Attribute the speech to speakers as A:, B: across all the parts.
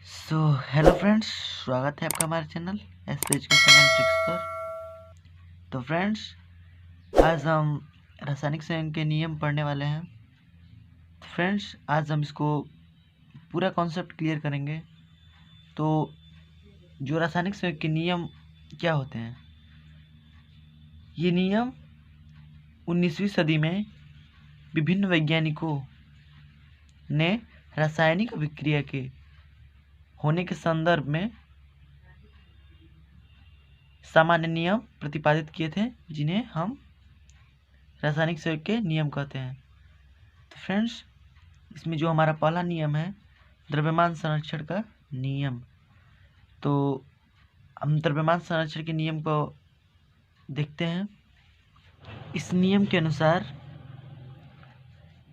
A: So hello friends, स्वागत है आपका हमारे channel S education and tricks पर। तो फ्रेंड्स, आज हम रासायनिक संयोजन के नियम पढ़ने वाले हैं। तो फ्रेंड्स, आज हम इसको पूरा कॉन्सेप्ट क्लियर करेंगे। तो जो रासायनिक संयोजन के नियम क्या होते हैं, ये नियम 19वीं सदी में विभिन्न वैज्ञानिकों ने रासायनिक अभिक्रिया के होने के संदर्भ में सामान्य नियम प्रतिपादित किए थे, जिन्हें हम रासायनिक संयोग के नियम कहते हैं। तो फ्रेंड्स, इसमें जो हमारा पहला नियम है द्रव्यमान संरक्षण का नियम। तो हम द्रव्यमान संरक्षण के नियम को देखते हैं। इस नियम के अनुसार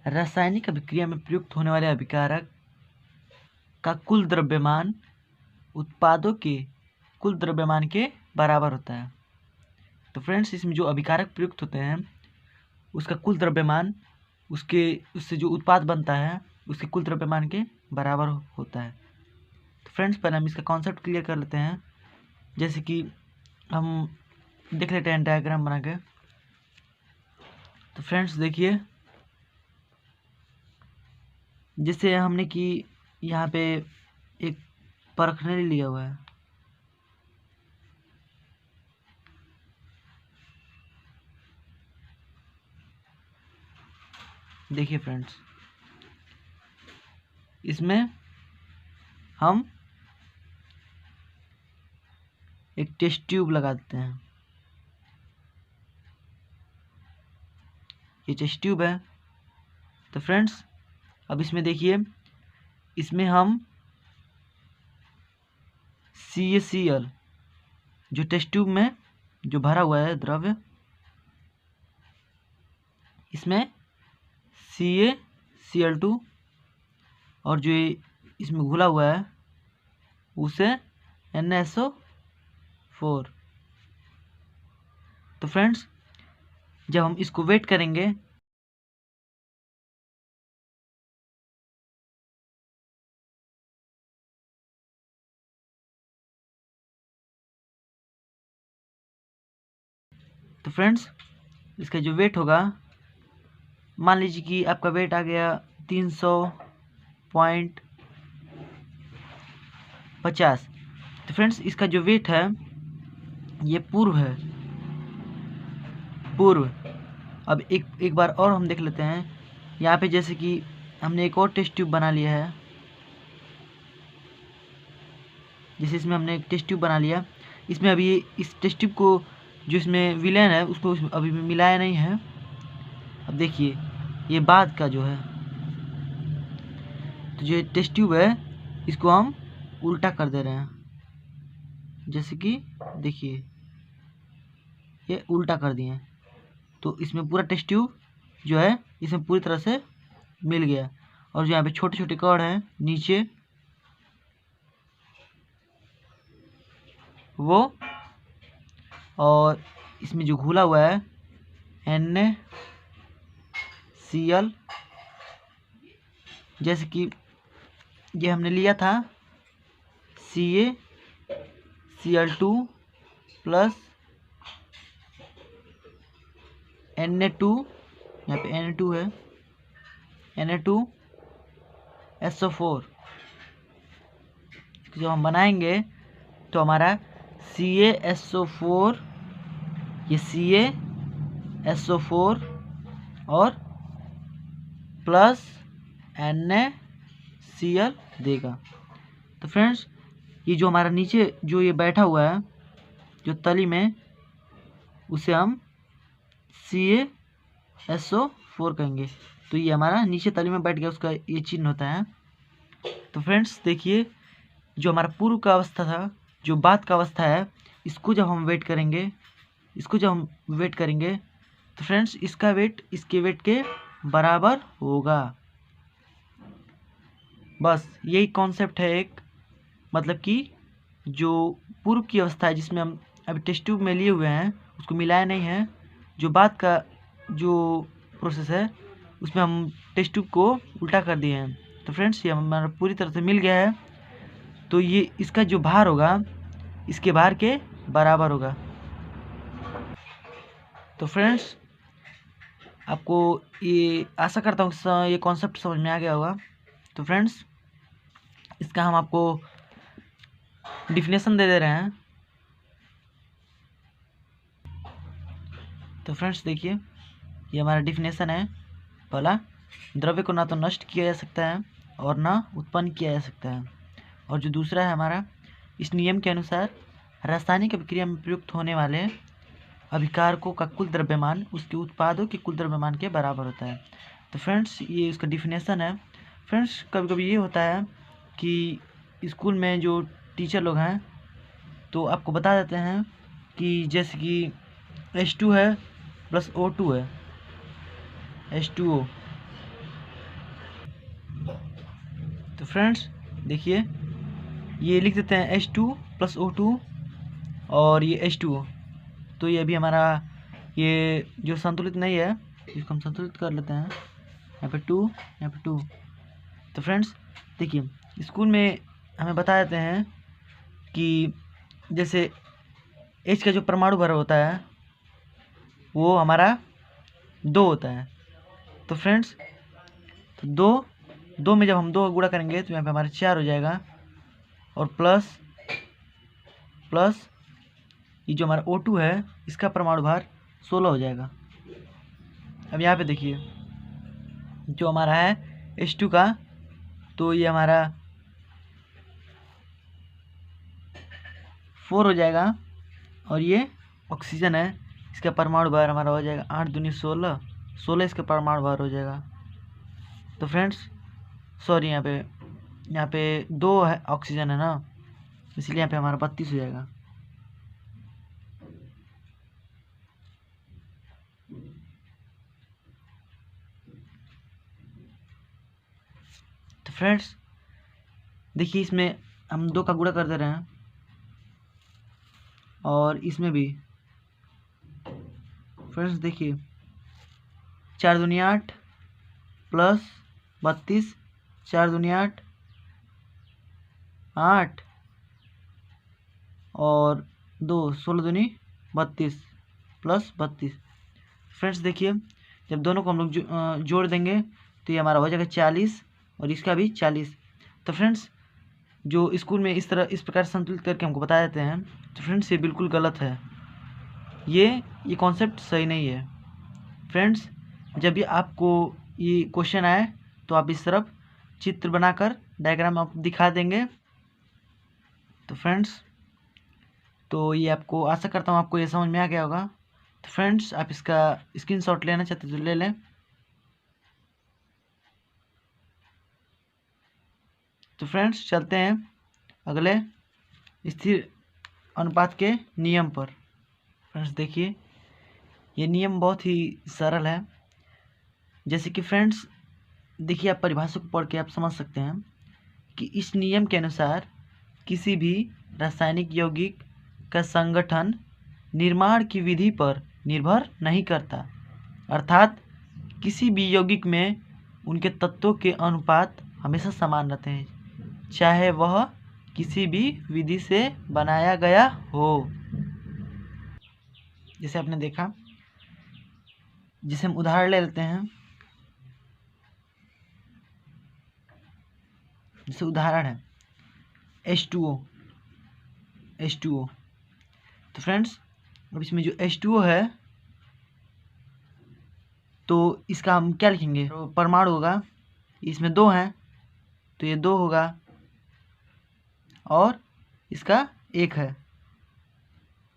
A: रासायनिक अभिक्रिया में प्रयुक्त होने वाले अभिकारक का कुल द्रव्यमान उत्पादों के कुल द्रव्यमान के बराबर होता है। तो फ्रेंड्स, इसमें जो अभिकारक प्रयुक्त होते हैं उसका कुल द्रव्यमान उससे जो उत्पाद बनता है उसके कुल द्रव्यमान के बराबर होता है। तो फ्रेंड्स, पहले हम इसका कॉन्सेप्ट क्लियर कर लेते हैं। जैसे कि हम देख लेते हैं डायग्राम बना के। तो फ्रेंड्स देखिए, जैसे हमने कि यहाँ पे एक परखने लिया हुआ है। देखिए फ्रेंड्स, इसमें हम एक टेस्ट ट्यूब लगा देते हैं। ये टेस्ट ट्यूब है। तो फ्रेंड्स, अब इसमें देखिए, इसमें हम CaCl जो टेस्ट ट्यूब में जो भरा हुआ है द्रव्य, इसमें CaCl2 और जो इसमें घुला हुआ है उसे NaSO4। तो फ्रेंड्स, जब हम इसको वेट करेंगे तो फ्रेंड्स, इसका जो वेट होगा, मान लीजिए कि आपका वेट आ गया 300.50। तो फ्रेंड्स, इसका जो वेट है ये पूर्व है, पूर्व। अब एक बार और हम देख लेते हैं। यहाँ पे जैसे कि हमने एक और टेस्ट ट्यूब बना लिया है। जैसे इसमें हमने एक टेस्ट ट्यूब बना लिया, इसमें अभी इस टेस्ट ट्यूब को जो इसमें विलेन है उसको अभी मिलाया नहीं है। अब देखिए, ये बाद का जो है, तो जो टेस्ट ट्यूब है इसको हम उल्टा कर दे रहे हैं। जैसे कि देखिए, ये उल्टा कर दिए, तो इसमें पूरा टेस्ट ट्यूब जो है इसमें पूरी तरह से मिल गया। और जो यहाँ पे छोटे छोटे कण हैं नीचे, वो, और इसमें जो घुला हुआ है NaCl, जैसे कि ये हमने लिया था CaCl2 प्लस Na2, यहाँ पे Na2 है, Na2SO4। जब हम बनाएंगे तो हमारा CaSO4, ये CaSO4 और प्लस NaCl देगा। तो फ्रेंड्स, ये जो हमारा नीचे जो ये बैठा हुआ है जो तली में, उसे हम CaSO4 कहेंगे। तो ये हमारा नीचे तली में बैठ गया, उसका ये चिन्ह होता है। तो फ्रेंड्स देखिए, जो हमारा पूर्व का अवस्था था, जो बाद का अवस्था है, इसको जब हम वेट करेंगे तो फ्रेंड्स, इसका वेट इसके वेट के बराबर होगा। बस यही कॉन्सेप्ट है एक, मतलब कि जो पूर्व की अवस्था है जिसमें हम अभी टेस्ट ट्यूब में लिए हुए हैं उसको मिलाया नहीं है, जो बाद का जो प्रोसेस है उसमें हम टेस्ट ट्यूब को उल्टा कर दिए हैं। तो फ्रेंड्स, ये हमारा पूरी तरह से मिल गया है। तो ये इसका जो भार होगा इसके भार के बराबर होगा। तो फ्रेंड्स आपको ये आशा करता हूँ ये कॉन्सेप्ट समझ में आ गया होगा। तो फ्रेंड्स इसका हम आपको डिफिनेशन दे दे रहे हैं। तो फ्रेंड्स देखिए ये हमारा डिफिनेशन है। पहला, द्रव्य को ना तो नष्ट किया जा सकता है और ना उत्पन्न किया जा सकता है। और जो दूसरा है हमारा, इस नियम के अनुसार रासायनिक अभिक्रिया में प्रयुक्त होने वाले अभिकारकों का कुल द्रव्यमान उसके उत्पादों के कुल द्रव्यमान के बराबर होता है। तो फ्रेंड्स ये इसका डिफिनेशन है। फ्रेंड्स कभी कभी ये होता है कि स्कूल में जो टीचर लोग हैं तो आपको बता देते हैं कि जैसे कि H2 है प्लस O2 है, H2O। तो फ्रेंड्स देखिए ये लिख देते हैं H2 प्लस O2 और ये H2O। तो ये अभी हमारा ये जो संतुलित नहीं है इसको हम संतुलित कर लेते हैं। यहाँ पे 2, यहाँ पे 2। तो फ्रेंड्स देखिए स्कूल में हमें बता देते हैं कि जैसे H का जो परमाणु भर होता है वो हमारा 2 होता है। तो फ्रेंड्स तो दो में जब हम 2 गुणा करेंगे तो यहाँ पे हमारा 4 हो जाएगा और प्लस ये जो हमारा O2 है इसका परमाणु भार 16 हो जाएगा। अब यहाँ पे देखिए जो हमारा है H2 का, तो ये हमारा 4 हो जाएगा और ये ऑक्सीजन है इसका परमाणु भार हमारा हो जाएगा 8 दूनी 16, 16 इसका परमाणु भार हो जाएगा। तो फ्रेंड्स सॉरी यहाँ पे 2 है ऑक्सीजन है ना, इसलिए यहाँ पे हमारा 32 हो जाएगा। तो फ्रेंड्स देखिए इसमें हम 2 का गुणा कर दे रहे हैं और इसमें भी फ्रेंड्स देखिए 4 दूनी 8 प्लस 32, 4 दूनी 8 और 2 16 दूनी 32 प्लस 32। फ्रेंड्स देखिए जब दोनों को हम लोग जोड़ देंगे तो ये हमारा हो जाएगा 40 और इसका भी 40। तो फ्रेंड्स जो स्कूल में इस प्रकार संतुलित करके हमको बता देते हैं, तो फ्रेंड्स ये बिल्कुल गलत है। ये कॉन्सेप्ट सही नहीं है। फ्रेंड्स जब भी आपको ये क्वेश्चन आए तो आप इस तरफ चित्र बनाकर डायग्राम आप दिखा देंगे। तो फ्रेंड्स तो ये आपको आशा करता हूँ आपको ये समझ में आ गया होगा। तो फ्रेंड्स आप इसका स्क्रीनशॉट लेना चाहते तो ले लें। तो फ्रेंड्स चलते हैं अगले स्थिर अनुपात के नियम पर। फ्रेंड्स देखिए ये नियम बहुत ही सरल है। जैसे कि फ्रेंड्स देखिए आप परिभाषा को पढ़ के आप समझ सकते हैं कि इस नियम के अनुसार किसी भी रासायनिक यौगिक का संगठन निर्माण की विधि पर निर्भर नहीं करता, अर्थात किसी भी यौगिक में उनके तत्वों के अनुपात हमेशा समान रहते हैं, चाहे वह किसी भी विधि से बनाया गया हो। जैसे आपने देखा, जिसे हम उदाहरण ले लेते हैं, जैसे उदाहरण है H2O। तो फ्रेंड्स अब इसमें जो H2O है तो इसका हम क्या लिखेंगे, तो परमाणु होगा, इसमें 2 हैं तो ये 2 होगा और इसका 1 है,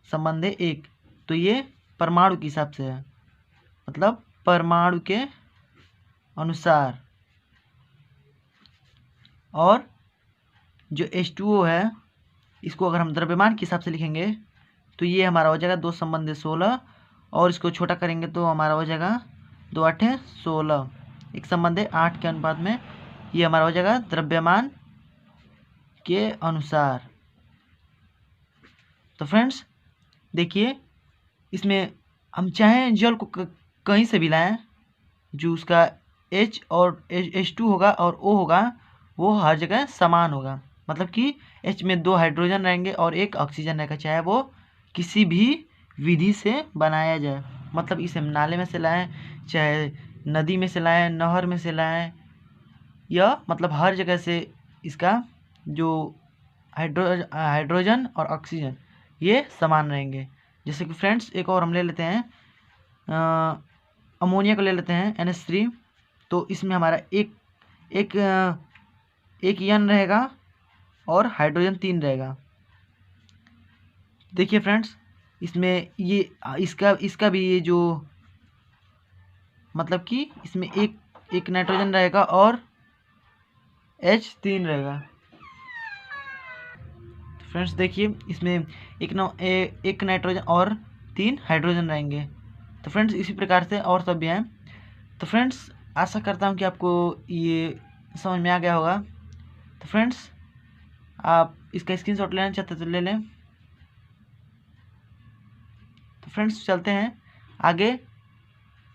A: संबंध है 1, तो ये परमाणु के हिसाब से है, मतलब परमाणु के अनुसार। और जो H2O है इसको अगर हम द्रव्यमान के हिसाब से लिखेंगे तो ये हमारा हो जाएगा 2 संबंध 16 और इसको छोटा करेंगे तो हमारा हो जाएगा 2 8 16, एक संबंध 8 के अनुपात में ये हमारा हो जाएगा द्रव्यमान के अनुसार। तो फ्रेंड्स देखिए इसमें हम चाहें जल को कहीं से भी लाएं, जो उसका H और H2 होगा और O होगा वो हर जगह समान होगा। मतलब कि H में 2 हाइड्रोजन रहेंगे और 1 ऑक्सीजन रहेगा, चाहे वो किसी भी विधि से बनाया जाए। मतलब इसे हम नाले में से लाएं, चाहे नदी में से लाएं, नहर में से लाएं, या मतलब हर जगह से इसका जो हाइड्रोजन और ऑक्सीजन ये समान रहेंगे। जैसे कि फ्रेंड्स एक और हम ले लेते हैं, अमोनिया को ले लेते हैं NH3। तो इसमें हमारा एक यन रहेगा और हाइड्रोजन 3 रहेगा। देखिए फ्रेंड्स, इसमें ये इसका भी ये जो मतलब कि इसमें एक नाइट्रोजन रहेगा और H3 रहेगा। फ्रेंड्स देखिए, इसमें एक नाइट्रोजन और 3 हाइड्रोजन रहेंगे। तो फ्रेंड्स इसी प्रकार से और सब भी हैं। तो फ्रेंड्स आशा करता हूँ कि आपको ये समझ में आ गया होगा। तो फ्रेंड्स आप इसका स्क्रीनशॉट लेना चाहते तो ले लें। तो फ्रेंड्स चलते हैं आगे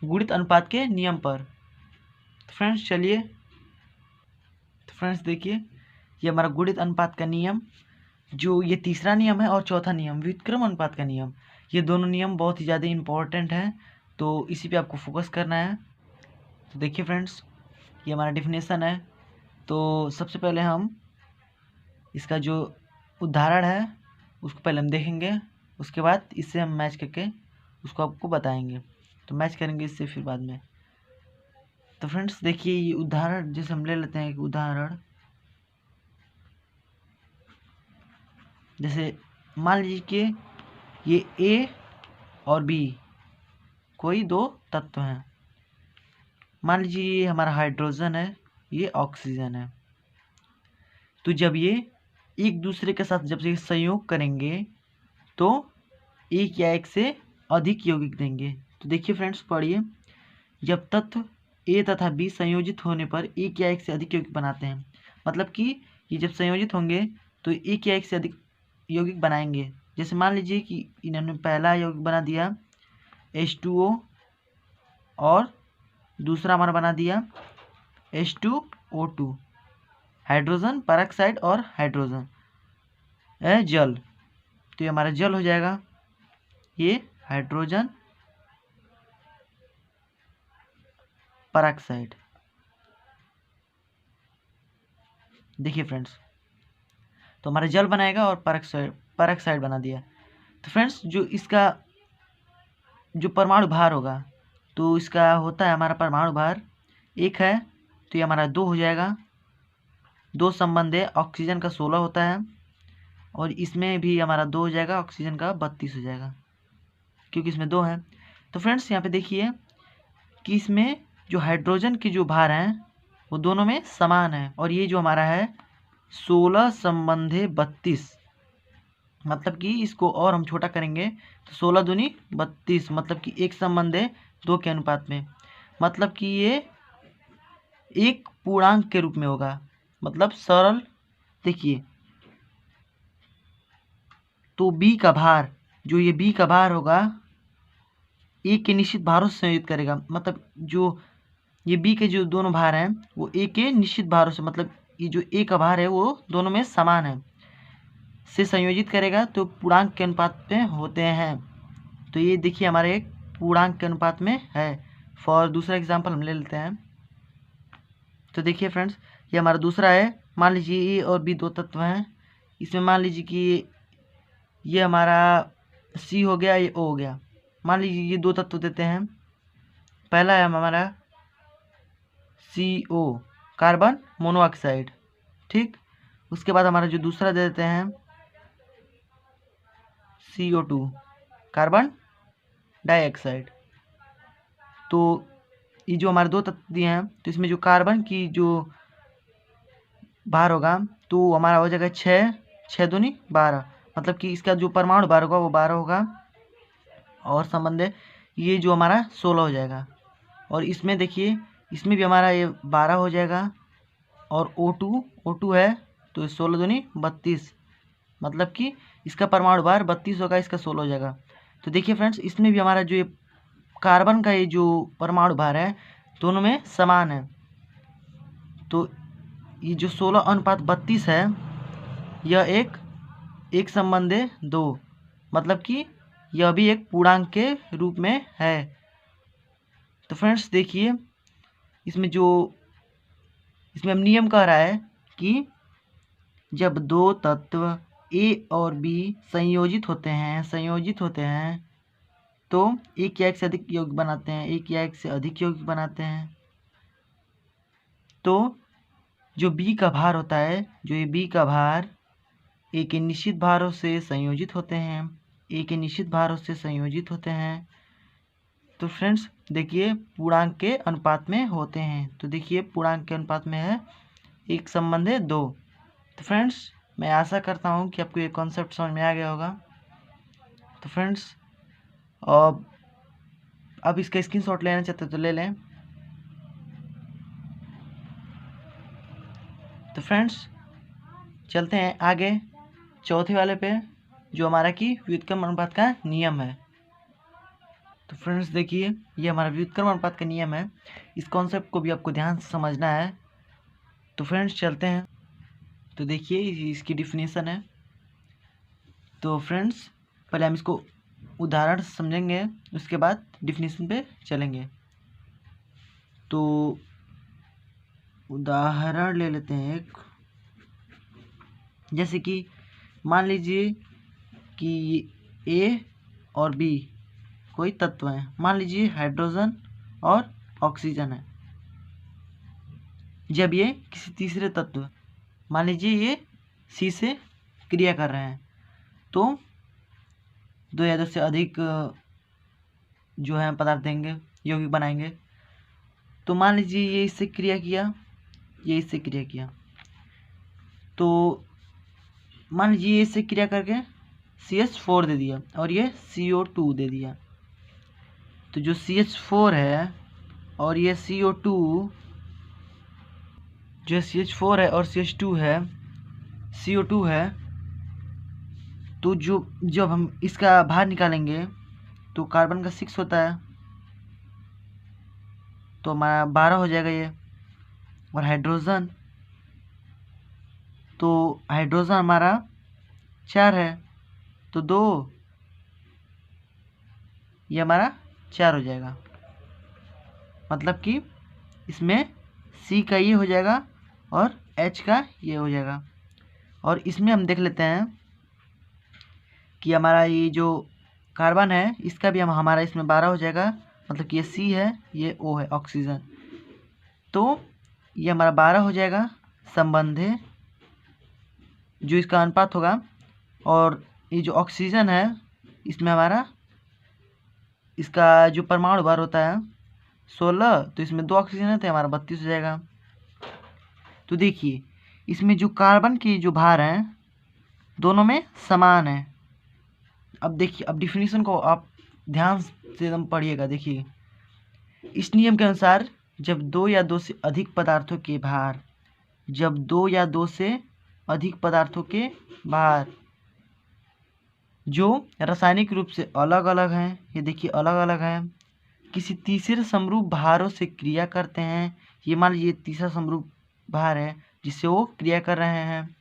A: गुणित अनुपात के नियम पर। तो फ्रेंड्स चलिए, तो फ्रेंड्स देखिए, ये हमारा गुणित अनुपात का नियम, जो ये तीसरा नियम है, और चौथा नियम व्युत्क्रम अनुपात का नियम। ये दोनों नियम बहुत ही ज़्यादा इम्पोर्टेंट हैं, तो इसी पे आपको फोकस करना है। तो देखिए फ्रेंड्स, ये हमारा डेफिनेशन है। तो सबसे पहले हम इसका जो उदाहरण है उसको पहले हम देखेंगे, उसके बाद इससे हम मैच करके उसको आपको बताएंगे। तो मैच करेंगे इससे फिर बाद में। तो फ्रेंड्स देखिए, ये उदाहरण जैसे हम ले लेते हैं एक उदाहरण, जैसे मान लीजिए कि ये A और B कोई 2 तत्व हैं। मान लीजिए ये हमारा हाइड्रोजन है, ये ऑक्सीजन है। तो जब ये एक दूसरे के साथ जब ये संयोग करेंगे तो एक या एक से अधिक यौगिक देंगे। तो देखिए फ्रेंड्स पढ़िए, जब तत्व A तथा B संयोजित होने पर एक या एक से अधिक यौगिक बनाते हैं। मतलब कि ये जब संयोजित होंगे तो एक या एक से अधिक यौगिक बनाएंगे। जैसे मान लीजिए कि इन्होंने पहला यौगिक बना दिया H2O और दूसरा हमारा बना दिया H2O2, हाइड्रोजन पेरोक्साइड और हाइड्रोजन जल। तो ये हमारा जल हो जाएगा, ये हाइड्रोजन पेरोक्साइड। देखिए फ्रेंड्स, तो हमारा जल बनाएगा और पेरोक्साइड बना दिया। तो फ्रेंड्स जो इसका जो परमाणु भार होगा, तो इसका होता है हमारा परमाणु भार 1 है, तो ये हमारा 2 हो जाएगा। 2 संबंध है, ऑक्सीजन का 16 होता है और इसमें भी हमारा 2 हो जाएगा, ऑक्सीजन का 32 हो जाएगा, क्योंकि इसमें 2 है। तो फ्रेंड्स यहाँ पे देखिए कि इसमें जो हाइड्रोजन की जो भार हैं वो दोनों में समान है, और ये जो हमारा है 16 संबंधे 32, मतलब कि इसको और हम छोटा करेंगे तो 16 दूनी 32, मतलब कि 1 संबंधे 2 के अनुपात में, मतलब कि ये एक पूर्णांक के रूप में होगा। मतलब सरल देखिए, तो B का भार, जो ये B का भार होगा A के निश्चित भारों से संयोजित करेगा। मतलब जो ये B के जो दोनों भार हैं वो A के निश्चित भारों से, मतलब ये जो A का भार है वो दोनों में समान है, से संयोजित करेगा, तो पूर्णांक के अनुपात में होते हैं। तो ये देखिए हमारे एक पूर्णांक के अनुपात में है। फॉर दूसरा एग्जांपल हम ले लेते हैं। तो देखिए फ्रेंड्स, ये हमारा दूसरा है। मान लीजिए A और B 2 तत्व हैं। इसमें मान लीजिए कि ये हमारा C हो गया, ये O हो गया। मान लीजिए ये 2 तत्व देते हैं। पहला है हमारा CO, कार्बन मोनोऑक्साइड, ठीक। उसके बाद हमारा जो दूसरा दे देते हैं CO2, कार्बन डाइऑक्साइड। तो ये जो हमारे 2 तत्व दिए हैं, तो इसमें जो कार्बन की जो भार होगा तो हमारा हो जाएगा 6, 6 दूनी 12, मतलब कि इसका जो परमाणु भार होगा वो 12 होगा, और संबंध ये जो हमारा 16 हो जाएगा। और इसमें देखिए, इसमें भी हमारा ये 12 हो जाएगा, और O2 है तो 16 दूनी 32, मतलब कि इसका परमाणु भार 32 होगा, इसका 16 हो जाएगा। तो देखिए फ्रेंड्स, इसमें भी हमारा जो ये कार्बन का ये जो परमाणु भार है दोनों में समान है। तो ये जो 16 अनुपात 32 है, यह एक संबंध है 2, मतलब कि यह भी एक पूर्णांक के रूप में है। तो फ्रेंड्स देखिए, इसमें हम नियम कह रहा है कि जब दो तत्व ए और बी संयोजित होते हैं तो एक या एक से अधिक यौगिक बनाते हैं, एक या एक से अधिक यौगिक बनाते हैं। तो जो बी का भार होता है, जो ये बी का भार ए के निश्चित भारों से संयोजित होते हैं, तो फ्रेंड्स देखिए पूर्णांक के अनुपात में होते हैं। तो देखिए पूर्णांक के अनुपात में है 1 संबंध 2। तो फ्रेंड्स मैं आशा करता हूँ कि आपको ये कॉन्सेप्ट समझ में आ गया होगा। तो फ्रेंड्स अब इसका स्क्रीनशॉट लेना चाहते तो ले लें। तो फ्रेंड्स चलते हैं आगे चौथे वाले पे, जो हमारा कि व्युत्क्रम अनुपात का नियम है। तो फ्रेंड्स देखिए, ये हमारा व्युत्क्रम अनुपात का नियम है। इस कॉन्सेप्ट को भी आपको ध्यान से समझना है। तो फ्रेंड्स चलते हैं। तो देखिए इसकी डिफिनीशन है। तो फ्रेंड्स पहले हम इसको उदाहरण समझेंगे, उसके बाद डिफिनीशन पे चलेंगे। तो उदाहरण ले लेते हैं एक, जैसे कि मान लीजिए कि ए और बी कोई तत्व है, मान लीजिए हाइड्रोजन और ऑक्सीजन है। जब ये किसी तीसरे तत्व, मान लीजिए ये सी से क्रिया कर रहे हैं, तो 2 या 2 से अधिक जो है पदार्थ देंगे, यौगिक बनाएंगे। तो मान लीजिए ये इससे क्रिया किया, ये इससे क्रिया किया, तो मान लीजिए ये इससे क्रिया करके CH4 दे दिया और ये CO2 दे दिया। तो जो CH4 है और ये CO2, जो CH4 है और CH2 है, CO2 है, तो जब हम इसका भार निकालेंगे तो कार्बन का 6 होता है, तो हमारा 12 हो जाएगा ये। और हाइड्रोजन, तो हाइड्रोजन हमारा 4 है, तो 2, ये हमारा 4 हो जाएगा। मतलब कि इसमें C का ये हो जाएगा और H का ये हो जाएगा। और इसमें हम देख लेते हैं कि हमारा ये जो कार्बन है, इसका भी हमारा इसमें 12 हो जाएगा। मतलब कि ये C है, ये O है ऑक्सीजन, तो ये हमारा 12 हो जाएगा संबंध है, जो इसका अनुपात होगा। और ये जो ऑक्सीजन है, इसमें हमारा इसका जो परमाणु भार होता है 16, तो इसमें 2 ऑक्सीजन है तो हमारा 32 हो जाएगा। तो देखिए इसमें जो कार्बन की जो भार है दोनों में समान है। अब देखिए, अब डिफिनीशन को आप ध्यान से एकदम पढ़िएगा। देखिए इस नियम के अनुसार जब 2 या 2 से अधिक पदार्थों के भार, जब 2 या 2 से अधिक पदार्थों के भार जो रासायनिक रूप से अलग अलग हैं, ये देखिए अलग अलग हैं, किसी तीसरे समरूप भारों से क्रिया करते हैं। ये मान लीजिए तीसरा समरूप भार है जिससे वो क्रिया कर रहे हैं,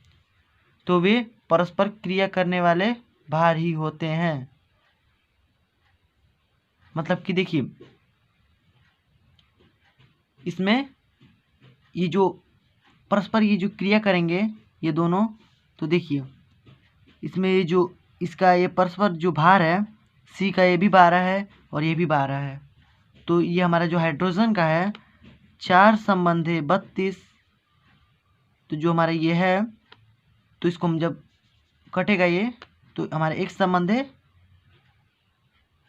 A: तो वे परस्पर क्रिया करने वाले भार ही होते हैं। मतलब कि देखिए इसमें ये जो परस्पर ये जो क्रिया करेंगे ये दोनों, तो देखिए इसमें ये जो इसका ये परस्पर जो भार है, C का ये भी 12 है और ये भी 12 है। तो ये हमारा जो हाइड्रोजन का है 4 संबंधे 32, तो जो हमारा ये है, तो इसको हम जब कटेगा ये, तो हमारे एक संबंधे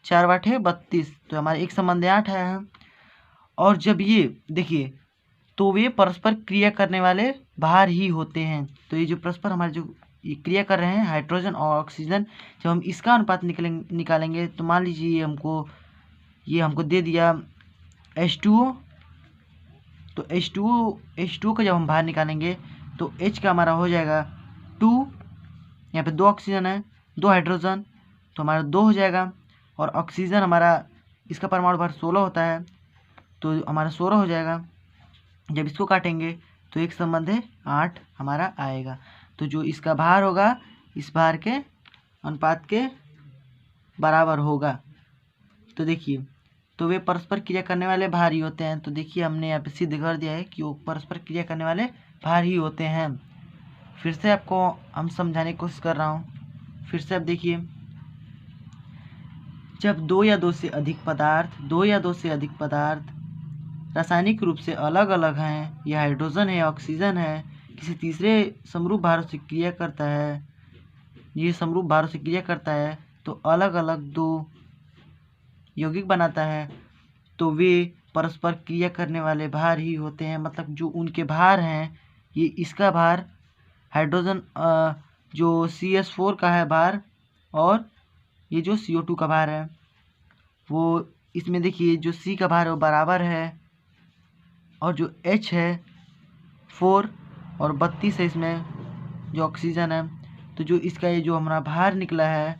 A: 4 बाटे 32, तो हमारे एक संबंधे 8 है। और जब ये देखिए, तो वे परस्पर क्रिया करने वाले भार ही होते हैं। तो ये जो परस्पर हमारे जो ये क्रिया कर रहे हैं हाइड्रोजन और ऑक्सीजन, जब हम इसका अनुपात निकालेंगे तो मान लीजिए ये हमको दे दिया H2O, तो H2O का जब हम बाहर निकालेंगे तो H का हमारा हो जाएगा 2, यहाँ पे 2 ऑक्सीजन है, 2 हाइड्रोजन, तो हमारा 2 हो जाएगा। और ऑक्सीजन हमारा इसका परमाणु भार 16 होता है, तो हमारा 16 हो जाएगा। जब इसको काटेंगे तो एक संबंध है 8 हमारा आएगा। तो जो इसका भार होगा इस भार के अनुपात के बराबर होगा। तो देखिए, तो वे परस्पर क्रिया करने वाले भार ही होते हैं। तो देखिए हमने यहाँ पे सिद्ध कर दिया है कि वो परस्पर क्रिया करने वाले भार ही होते हैं। फिर से आपको हम समझाने की कोशिश कर रहा हूँ। फिर से आप देखिए, जब दो या दो से अधिक पदार्थ रासायनिक रूप से अलग अलग हैं, या हाइड्रोजन है, ऑक्सीजन है, किसी तीसरे समरूप भारों से क्रिया करता है, ये समरूप भारों से क्रिया करता है तो अलग अलग दो यौगिक बनाता है, तो वे परस्पर क्रिया करने वाले भार ही होते हैं। मतलब जो उनके भार हैं, ये इसका भार हाइड्रोजन जो CH4 का है भार, और ये जो CO2 का भार है, वो इसमें देखिए जो C का भार है वो बराबर है, और जो H है 4 और 32 है इसमें जो ऑक्सीजन है। तो जो इसका ये जो हमारा भार निकला है,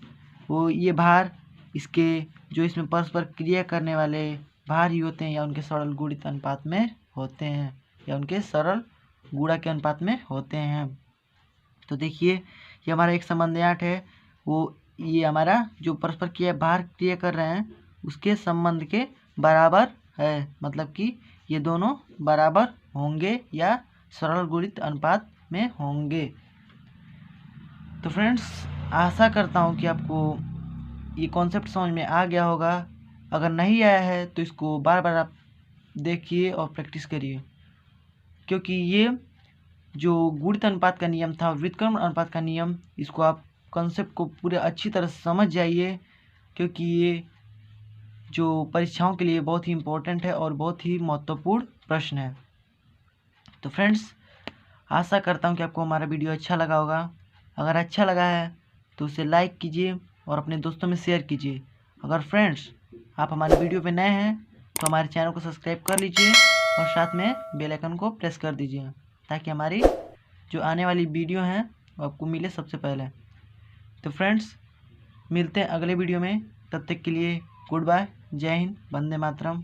A: वो ये भार इसके जो इसमें परस्पर क्रिया करने वाले भार ही होते हैं, या उनके सरल गुणित अनुपात में होते हैं, या उनके सरल गुणा के अनुपात में होते हैं। तो देखिए ये हमारा एक संबंध 8 है, वो ये हमारा जो परस्पर भार क्रिया कर रहे हैं उसके संबंध के बराबर है। मतलब कि ये दोनों बराबर होंगे या सरल गुणित अनुपात में होंगे। तो फ्रेंड्स, आशा करता हूँ कि आपको ये कॉन्सेप्ट समझ में आ गया होगा। अगर नहीं आया है तो इसको बार बार आप देखिए और प्रैक्टिस करिए, क्योंकि ये जो गुणित अनुपात का नियम था, व्युत्क्रम अनुपात का नियम, इसको आप कॉन्सेप्ट को पूरे अच्छी तरह से समझ जाइए, क्योंकि ये जो परीक्षाओं के लिए बहुत ही इम्पोर्टेंट है और बहुत ही महत्वपूर्ण प्रश्न है। तो फ्रेंड्स, आशा करता हूँ कि आपको हमारा वीडियो अच्छा लगा होगा। अगर अच्छा लगा है तो उसे लाइक कीजिए और अपने दोस्तों में शेयर कीजिए। अगर फ्रेंड्स आप हमारे वीडियो पे नए हैं तो हमारे चैनल को सब्सक्राइब कर लीजिए और साथ में बेल आइकन को प्रेस कर दीजिए, ताकि हमारी जो आने वाली वीडियो हैं वो आपको मिले सबसे पहले। तो फ्रेंड्स, मिलते हैं अगले वीडियो में, तब तक के लिए गुड बाय, जय हिंद, वंदे मातरम।